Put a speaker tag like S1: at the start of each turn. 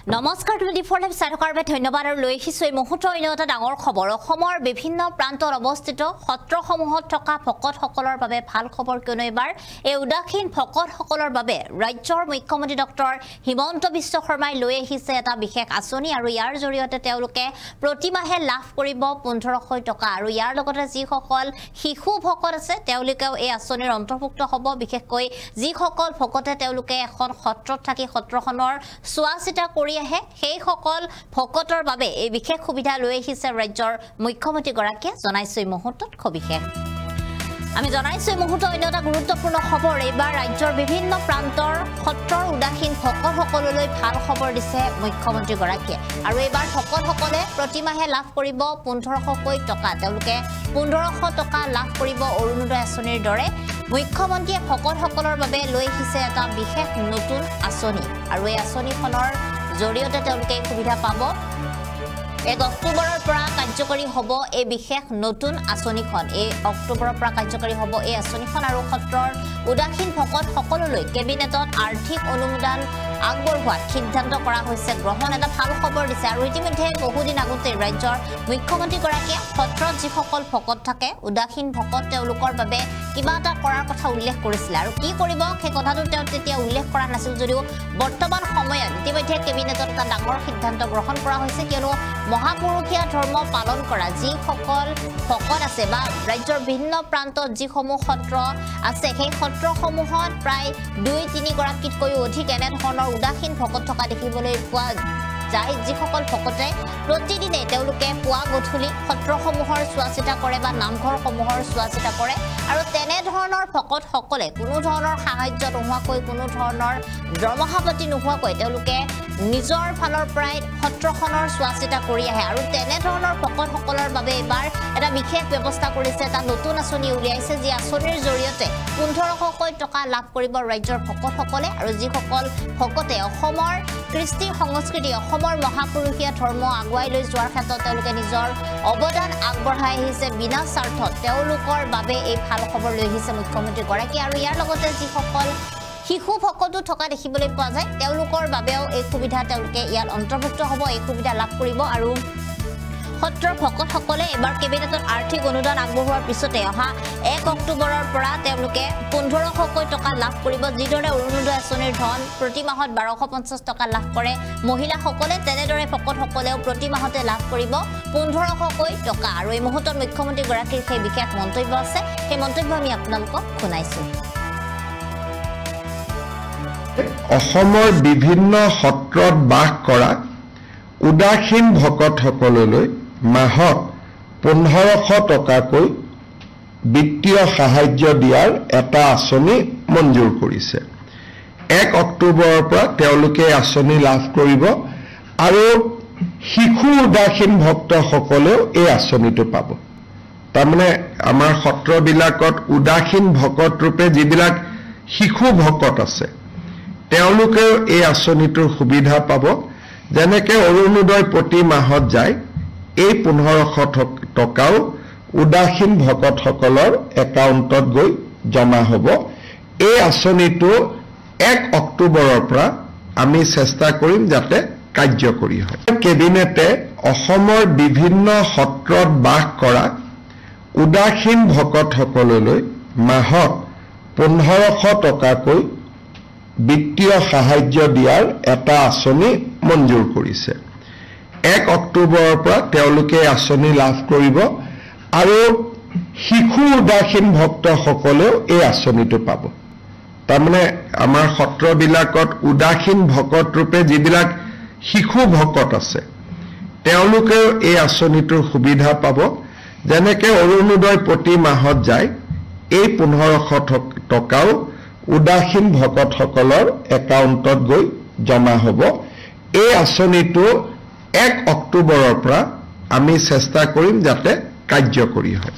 S1: নমস্কাৰ 24/7 চাইথকাৰ বাবে ধন্যবাদ আৰু লৈ আহিছো এই মুহূৰ্তৰ এটা ডাঙৰ খবৰ অসমৰ বিভিন্ন প্ৰান্তত অৱস্থিত সত্ৰসমূহত থকা ভকতসকলৰ বাবে ভাল খবৰ কিয়নো এবাৰ এই উদাসীন ভকতসকলৰ বাবে ৰাজ্যৰ মুখ্যমন্ত্ৰী ডক্টৰ হিমন্ত বিশ্ব শৰ্মাই লৈ আহিছে এটা বিশেষ আঁচনি আৰু ইয়াৰ জৰিয়তে তেওঁলোকে প্ৰতিমাহে লাভ কৰিব 1500 টকা আৰু ইয়াৰ লগতে যিসকল শিশু ভকত আছে তেওঁলোকেও এই আঁচনিৰ অন্তৰ্ভুক্ত হ'ব বিশেষকৈ যিসকল ভকতে তেওঁলোকে এখন সত্ৰত থাকি সত্ৰখনৰ চোৱাচিতা কৰি আহে সেই সকল ভকতৰ বাবে এই বিশেষ সুবিধা লৈ আহিছে ৰাজ্যৰ মুখ্যমন্ত্ৰী গৰাকীয়ে জনাইছে এই মুহূৰ্তত খবিশেষ আমি জনাইছো এই মুহূৰ্তত এটা গুৰুত্বপূৰ্ণ খবৰ এইবাৰ ৰাজ্যৰ বিভিন্ন প্ৰান্তৰ সত্ৰৰ উদাসীন ভকতসকললৈ ভাল খবৰ দিছে মুখ্যমন্ত্ৰী গৰাকীয়ে আৰু এইবাৰ ভকতসকলে প্ৰতিমাহে লাভ কৰিব 1500 টকা তেওঁলোকে 1500 টকা লাভ কৰিব অৰুণোদয় আঁচনিৰ দৰে মুখ্যমন্ত্ৰীয়ে ভকতসকলৰ বাবে লৈ আহিছে এটা বিশেষ নতুন আঁচনি আৰু এই আঁচনিখনৰ জৰিয়তে তেওঁলোকে সুবিধা পাব 1 অক্টোবৰৰ পৰা কাৰ্যকৰী হ'ব এই বিশেষ নতুন আঁচনিখন এই অক্টোবৰৰ পৰা কাৰ্যকৰী হ'ব এই আঁচনিখন আৰু সত্ৰৰ উদাসীন ভকত সকললৈ কেবিনেটত আৰ্থিক অনুমোদন আগবঢ়োৱাৰ সিদ্ধান্ত কৰা হৈছে গ্ৰহণ এটা ভাল খবৰ দিছে আৰু ইতিমধ্যে বহুদিন আগতে ৰাজ্যৰ মুখ্যমন্ত্ৰী গৰাকীয়ে সত্ৰত যিসকল ভকত থাকে উদাসীন ভকত তেওঁলোকৰ বাবে কিবা এটা কৰাৰ কথা উল্লেখ কৰিছিল আৰু কি কৰিব সেই কথাটো তেওঁ তেতিয়া উল্লেখ কৰা নাছিল যদিও বৰ্তমান সময়ত ইতিমধ্যে কেবিনেটত এটা ডাঙৰ সিদ্ধান্ত গ্ৰহণ কৰা হৈছে কিয়নো মহাপুৰুষীয়া ধৰ্ম পালন কৰা যিসকল ভকত আছে বা ৰাজ্যৰ বিভিন্ন প্ৰান্তত যিসমূহ সত্ৰ আছে সেই সত্ৰসমূহত প্ৰায় 2-3 গৰাকীতকৈও অধিক এনে ধৰণৰ উদাসীন ভকত থকা দেখিবলৈ পোৱা যায় যিসকল ভকতে প্ৰতিদিনে তেওঁলোকে পুৱা গধূলি সত্ৰসমূহৰ চোৱাচিতা কৰে বা নামঘৰসমূহৰ চোৱাচিতা কৰে আৰু তেনে ধৰণৰ ভকতসকলে কোনো ধৰণৰ সাহায্য নোহোৱাকৈ কোনো ধৰণৰ দৰমহা পাতি নোহোৱাকৈ তেওঁলোকে নিজৰ ফালৰ পৰাই সত্ৰখনৰ চোৱাচিতা কৰি আহে আৰু তেনে ধৰণৰ ভকতসকলৰ বাবে এবাৰ এটা বিশেষ ব্যৱস্থা কৰিছে এটা নতুন আঁচনি উলিয়াইছে যি আঁচনিৰ জৰিয়তে 1500 টকা লাভ কৰিব ৰাজ্যৰ ভকতসকলে আৰু যিসকল ভকতে অসমৰ কৃষ্টি সংস্কৃতি অসমৰ মহাপুৰুষীয়া ধৰ্ম আগুৱাই লৈ যোৱাৰ ক্ষেত্ৰত তেওঁলোকে নিজৰ অৱদান আগবঢ়াই আহিছে বিনা স্বাৰ্থত তেওঁলোকৰ বাবে এই ভাল খবৰ লৈ আহিছে মুখ্যমন্ত্ৰী গৰাকী আৰু ইয়াৰ লগতে যিসকল শিশু ভকতো থকা দেখিবলৈ পোৱা যায় তেওঁলোকৰ বাবেও এই সুবিধা তেওঁলোকে ইয়াত অন্তৰ্ভুক্ত হ'ব এই সুবিধা লাভ কৰিব আৰু সত্ৰৰ ভকতসকলে এবাৰ কেবিনেটত আৰ্থিক অনুদান আগবঢ়োৱাৰ পিছতে অহা 1 অক্টোবৰৰ পৰা তেওঁলোকে 1500 টকা লাভ কৰিব যিদৰে অৰুণোদয় আঁচনিৰ ধন প্ৰতি মাহত 1250 টকা লাভ কৰে মহিলাসকলে তেনেদৰে ভকতসকলেও প্ৰতি মাহতে লাভ কৰিব 1500 টকা আৰু এই মুহূৰ্তত মুখ্যমন্ত্ৰী গৰাকীৰ সেই বিশেষ মন্তব্য আছে সেই মন্তব্য আমি আপোনালোকক শুনাইছো
S2: অসমৰ বিভিন্ন সত্ৰত বাস কৰা উদাসীন ভকতসকললৈ মাহত 1500 টকাকৈ বিত্তীয় সাহায্য দিয়াৰ এটা আঁচনি মঞ্জুৰ কৰিছে 1 অক্টোবৰৰ পৰা তেওঁলোকে আঁচনি লাভ কৰিব আৰু শিশু উদাসীন ভক্তসকলেও এই আঁচনিটো পাব তাৰমানে আমাৰ সত্ৰবিলাকত উদাসীন ভকত ৰূপে যিবিলাক শিশু ভকত আছে তেওঁলোকেও এই আঁচনিটোৰ সুবিধা পাব যেনেকে অৰুণোদয় প্ৰতি মাহত যায় এই 1500 টকাও উদাসীন ভকতসকলৰ একাউণ্টত গৈ জমা হ'ব এই আঁচনিটো 1 অক্টোবৰৰ পৰা আমি চেষ্টা কৰিম যাতে কাৰ্যকৰী হয় কেবিনেটে অসমৰ বিভিন্ন সত্ৰত বাস কৰা উদাসীন ভকতসকললৈ মাহত 1500 টকাকৈ বিত্তীয় সাহায্য দিয়াৰ এটা আঁচনি মঞ্জুৰ কৰিছে 1 অক্টোবৰৰ পৰা তেওঁলোকে আঁচনি লাভ কৰিব আৰু শিশু উদাসীন ভক্তসকলেও এই আঁচনিটো পাব তাৰমানে আমাৰ সত্ৰবিলাকত উদাসীন ভকত ৰূপে যিবিলাক শিশু ভকত আছে তেওঁলোকেও এই আঁচনিটোৰ সুবিধা পাব যেনেকে অৰুণোদয় প্ৰতি মাহত যায় এই 1500 টকাও উদাসীন ভকতসকলৰ একাউণ্টত গৈ জমা হ'ব এই আঁচনিটো 1 অক্টোবৰৰ পৰা আমি চেষ্টা কৰিম যাতে কাৰ্যকৰী হয়